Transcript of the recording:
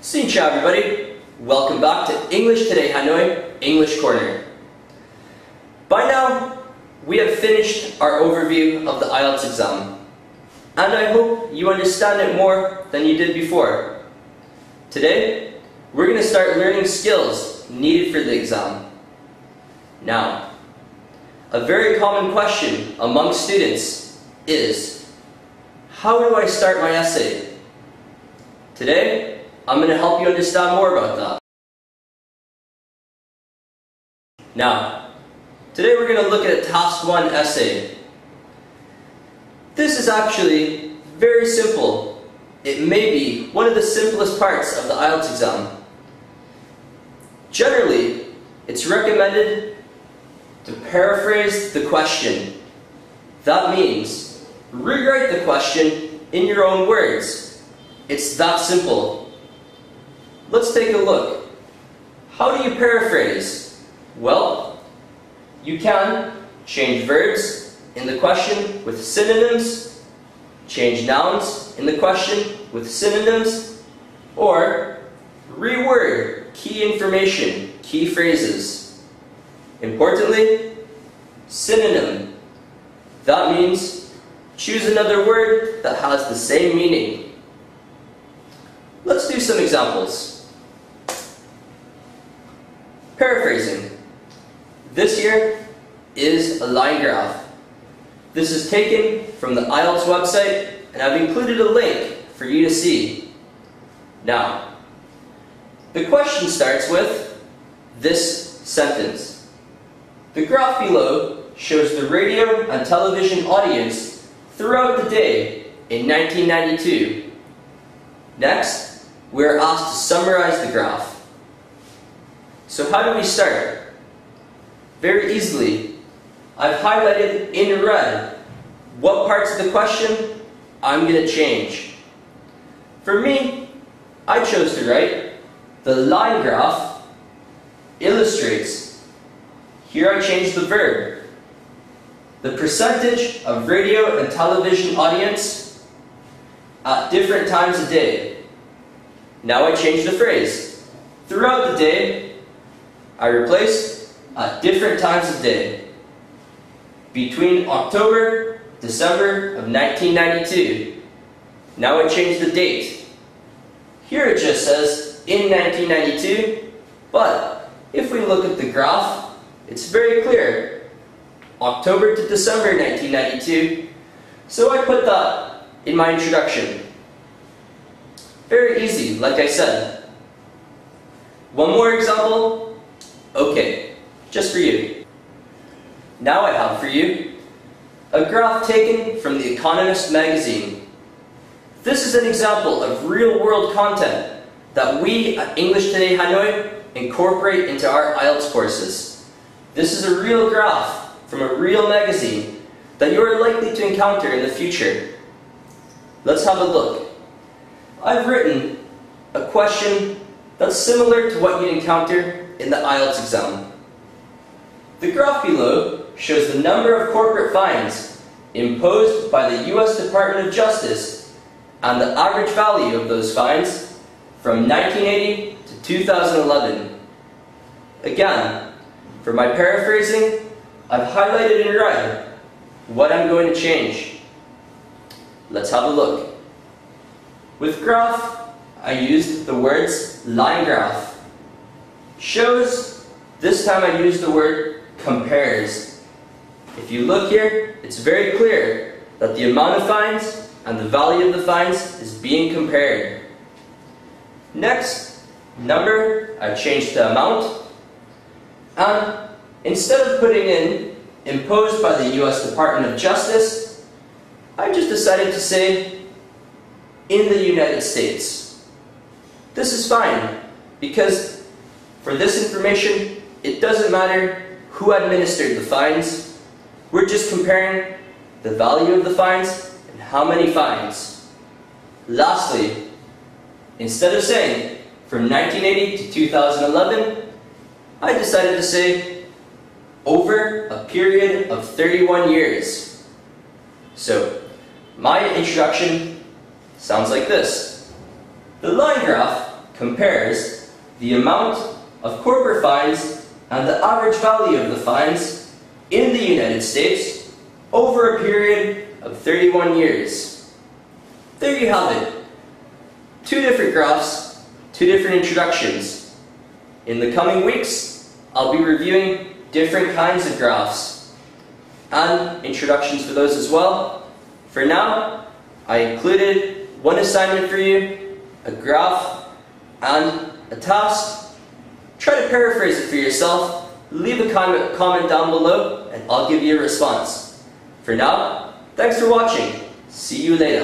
Xin chào everybody, welcome back to English Today Hanoi, English Corner. By now, we have finished our overview of the IELTS exam, and I hope you understand it more than you did before. Today, we're going to start learning skills needed for the exam. Now, a very common question among students is, how do I start my essay? Today, I'm going to help you understand more about that. Now, today we're going to look at a Task 1 essay. This is actually very simple. It may be one of the simplest parts of the IELTS exam. Generally, it's recommended to paraphrase the question. That means, rewrite the question in your own words. It's that simple. Let's take a look. How do you paraphrase? Well, you can change verbs in the question with synonyms, change nouns in the question with synonyms, or reword key information, key phrases. Importantly, synonym. That means choose another word that has the same meaning. Let's do some examples. Paraphrasing. This here is a line graph. This is taken from the IELTS website, and I've included a link for you to see. Now, the question starts with this sentence. The graph below shows the radio and television audience throughout the day in 1992. Next, we are asked to summarize the graph. So how do we start? Very easily, I've highlighted in red what parts of the question I'm going to change. For me, I chose to write, the line graph illustrates. Here I changed the verb. The percentage of radio and television audience at different times a day. Now I changed the phrase. Throughout the day, I replaced at different times of day. Between October, December of 1992. Now I changed the date. Here it just says in 1992, but if we look at the graph, it's very clear. October to December 1992. So I put that in my introduction. Very easy, like I said. One more example. Okay, just for you. Now I have for you a graph taken from The Economist magazine. This is an example of real-world content that we at English Today Hanoi incorporate into our IELTS courses. This is a real graph from a real magazine that you are likely to encounter in the future. Let's have a look. I've written a question that's similar to what you'd encounter in the IELTS exam. The graph below shows the number of corporate fines imposed by the US Department of Justice and the average value of those fines from 1980 to 2011. Again, for my paraphrasing, I've highlighted in red what I'm going to change. Let's have a look. With graph, I used the words line graph. Shows, this time I used the word compares. If you look here, it's very clear that the amount of fines and the value of the fines is being compared. Next, number, I changed to amount, and instead of putting in imposed by the US Department of Justice, I just decided to say in the United States. This is fine, because for this information, it doesn't matter who administered the fines. We're just comparing the value of the fines and how many fines. Lastly, instead of saying from 1980 to 2011, I decided to say over a period of 31 years. So, my introduction sounds like this. The line graph compares the amount of corporate fines and the average value of the fines in the United States over a period of 31 years. There you have it. Two different graphs, two different introductions. In the coming weeks, I'll be reviewing different kinds of graphs and introductions for those as well. For now, I included one assignment for you, a graph, and a task. Try to paraphrase it for yourself, leave a comment down below, and I'll give you a response. For now, thanks for watching. See you later.